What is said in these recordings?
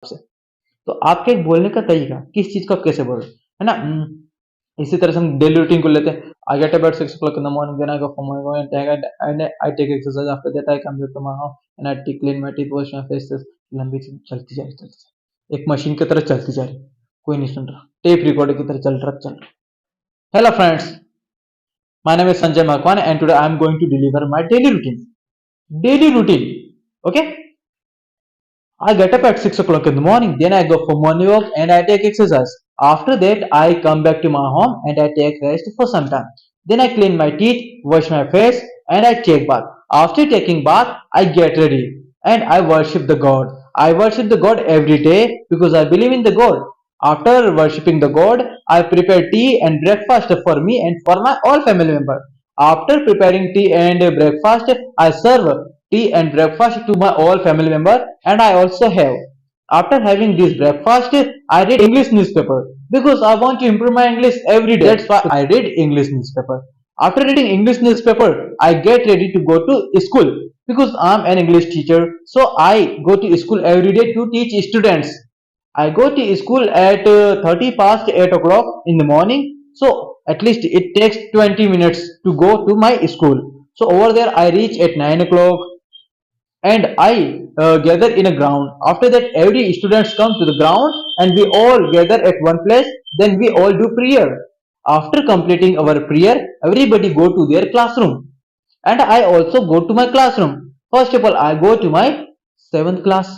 से। तो आपके बोलने का तरीका, किस चीज को आप कैसे बोल रहे है ना। इसी तरह से हम डेली रूटीन को लेते हैं। I get about 6 o'clock in the morning, then I go for my work and I take exercise. After that I come back to my home and I clean my teeth, wash my faces. लंबी चलती जा रही, एक machine की तरह चलती जा रही, कोई नहीं सुन रहा, टेप रिकॉर्डर की तरह चल रहा। Hello friends, my name is Sanjay Makwan and today I am going to deliver my daily routine. Daily routine, okay? I get up at 6 o'clock in the morning, then I go for morning walk and I take exercise. After that, I come back to my home and I take rest for some time. Then I clean my teeth, wash my face, and I take bath. After taking bath, I get ready and I worship the God. I worship the God every day because I believe in the God. After worshipping the God, I prepare tea and breakfast for me and for my all family members. After preparing tea and breakfast, I serve tea and breakfast to my all family member and I also have. After having this breakfast, I read English newspaper because I want to improve my English every day. That's why I read English newspaper. After reading English newspaper, I get ready to go to school because I'm an English teacher. So I go to school every day to teach students. I go to school at 30 past 8 o'clock in the morning. So at least it takes 20 minutes to go to my school. So over there I reach at 9 o'clock and I gather in a ground. After that every students come to the ground and we all gather at one place. Then we all do prayer. After completing our prayer, everybody go to their classroom and I also go to my classroom. First of all, I go to my 7th class.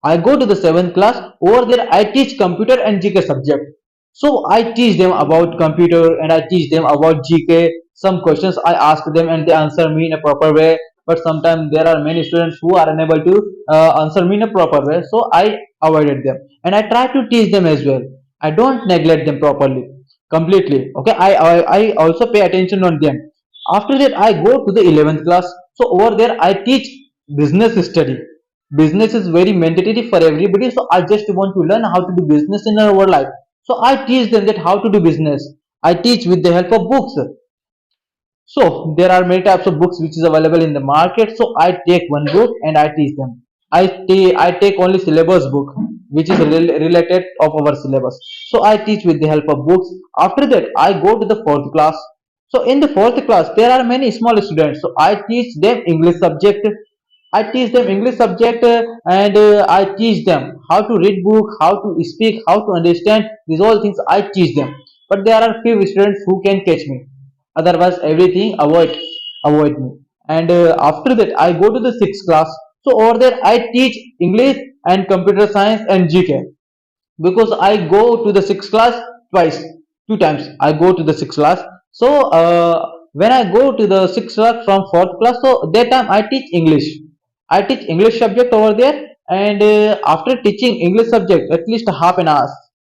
I go to the 7th class. Over there, I teach computer and GK subject. So I teach them about computer and I teach them about GK. Some questions I ask them and they answer me in a proper way. But sometimes there are many students who are unable to answer me in a proper way. So I avoided them and I try to teach them as well. I don't neglect them properly, completely. Okay, I also pay attention on them. After that, I go to the 11th class. So over there, I teach business study. Business is very mandatory for everybody, so I just want to learn how to do business in our life. So I teach them that how to do business. I teach with the help of books. So there are many types of books which is available in the market. So I take one book and I teach them. I take only syllabus book which is related of our syllabus. So I teach with the help of books. After that I go to the 4th class. So in the 4th class there are many small students. So I teach them English subject. I teach them English subject and I teach them how to read book, how to speak, how to understand. These all things I teach them. But there are few students who can catch me. Otherwise, everything avoid me. And after that, I go to the 6th class. So over there, I teach English and computer science and GK because I go to the 6th class twice, 2 times. I go to the 6th class. So when I go to the 6th class from 4th class, so that time I teach English. I teach English subject over there, and after teaching English subject, at least half an hour,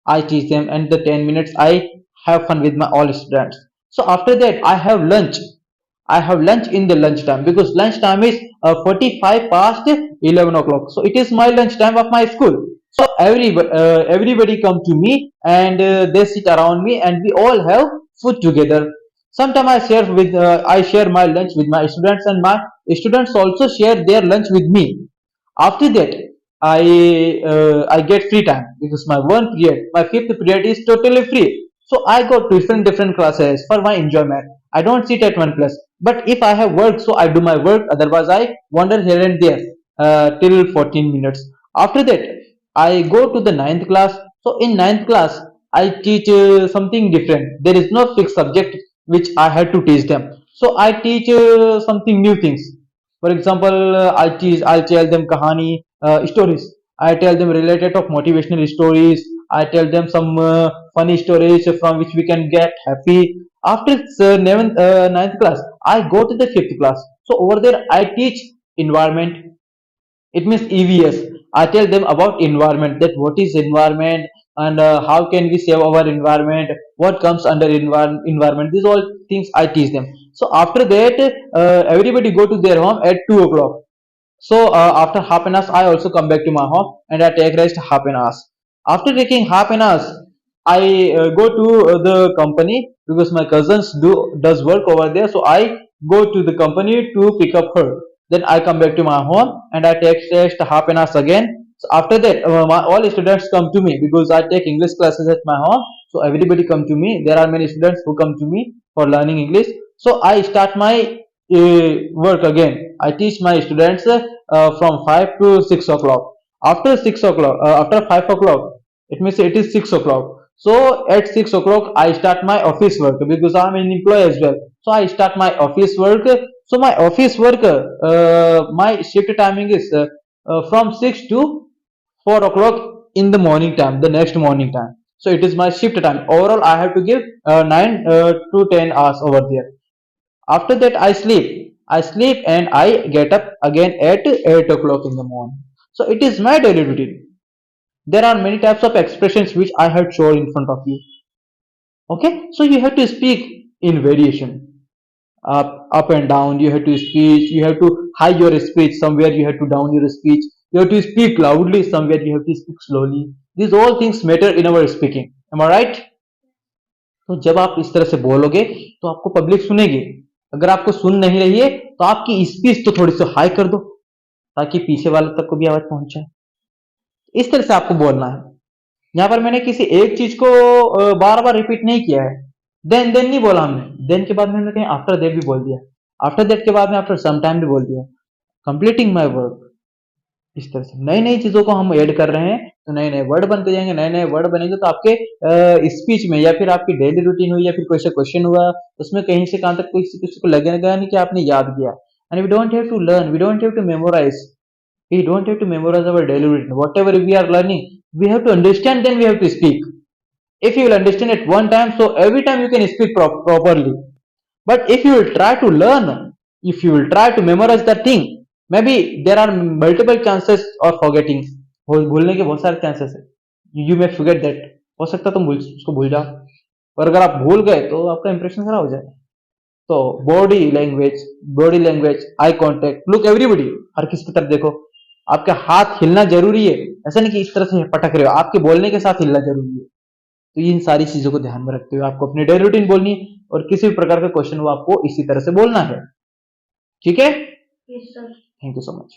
I teach them, and the 10 minutes I have fun with my all students. So after that, I have lunch. I have lunch in the lunch time because lunch time is 45 past 11 o'clock. So it is my lunch time of my school. So everybody come to me and they sit around me and we all have food together. Sometimes I share my lunch with my students and my students also share their lunch with me. After that, I get free time because my one period, my fifth period is totally free. So I go to different classes for my enjoyment. I don't sit at one place. But if I have work, so I do my work. Otherwise, I wander here and there till 14 minutes. After that, I go to the ninth class. So in ninth class, I teach something different. There is no fixed subject which I had to teach them. So I teach something new things. For example, I'll tell them kahani stories. I tell them related of motivational stories. I tell them some funny stories from which we can get happy. After ninth class, I go to the fifth class. So over there, I teach environment. It means EVS. I tell them about environment, that what is environment and how can we save our environment, what comes under environment. These all things I teach them. So after that, everybody go to their home at 2 o'clock. So after half an hour, I also come back to my home and I take rest half an hour. After taking half an hour, I go to the company because my cousins does work over there. So I go to the company to pick up her. Then I come back to my home and I take rest half an hour again. So after that, all students come to me because I take English classes at my home. So everybody come to me. There are many students who come to me for learning English. So I start my work again. I teach my students from 5 to 6 o'clock. After 6 o'clock, after 5 o'clock, it means it is 6 o'clock. So at 6 o'clock, I start my office work because I'm an employee as well. So I start my office work. So my office work, my shift timing is from 6 to 4 o'clock in the morning time, the next morning time. So it is my shift time. Overall, I have to give 9 to 10 hours over there. After that, I sleep. I sleep and I get up again at 8 o'clock in the morning. So it is my daily routine. There are many types of expressions which I have shown in front of you. Okay, so you have to speak in variation, up and down. You have to speak. You have to high your speech somewhere. You have to down your speech. You have to speak loudly somewhere. You have to speak slowly. These all things matter in our speaking. Am I right? तो जब आप इस तरह से बोलोगे तो आपको public सुनेगी. अगर आपको सुन नहीं रही है तो आपकी स्पीच तो थोड़ी सी हाई कर दो ताकि पीछे वाले तक को भी आवाज पहुंचे. इस तरह से आपको बोलना है. यहाँ पर मैंने किसी एक चीज को बार बार रिपीट नहीं किया है. देन नहीं बोला हमने. देन के बाद में हमने कहीं आफ्टर दैट भी बोल दिया. आफ्टर दैट के बाद में आफ्टर सम टाइम भी बोल दिया. Completing my work. इस तरह से नई नई चीजों को हम ऐड कर रहे हैं तो नए नए वर्ड बनते जाएंगे. नए नए वर्ड बनेंगे तो आपके स्पीच में या फिर आपकी डेली रूटीन हुई या फिर कोई सा क्वेश्चन हुआ उसमें कहीं से कहां तक किसी को लगेगा नहीं कि आपने याद किया. And we don't have to learn, we don't have to memorise, we don't have to memorize our daily routine. Whatever we are learning, we have to understand, then we have to speak. If you will understand at one time, so every time you can speak properly. But if you will try to learn, if you will try to memorize that thing, maybe there are multiple chances of forgetting. भूलने के बहुत सारे chances है. You may forget that. हो सकता है तुम उसको भूल जाओ. और अगर आप भूल गए तो आपका इंप्रेशन खराब हो जाए. तो body language, eye contact, look everybody. हर किसी की तरफ देखो. आपका हाथ हिलना जरूरी है. ऐसा नहीं कि इस तरह से पटक रहे हो. आपके बोलने के साथ हिलना जरूरी है. तो इन सारी चीजों को ध्यान में रखते हुए आपको अपनी डेली रूटीन बोलनी है और किसी भी प्रकार का क्वेश्चन वो आपको इसी तरह से बोलना है. ठीक है. Thank you so much.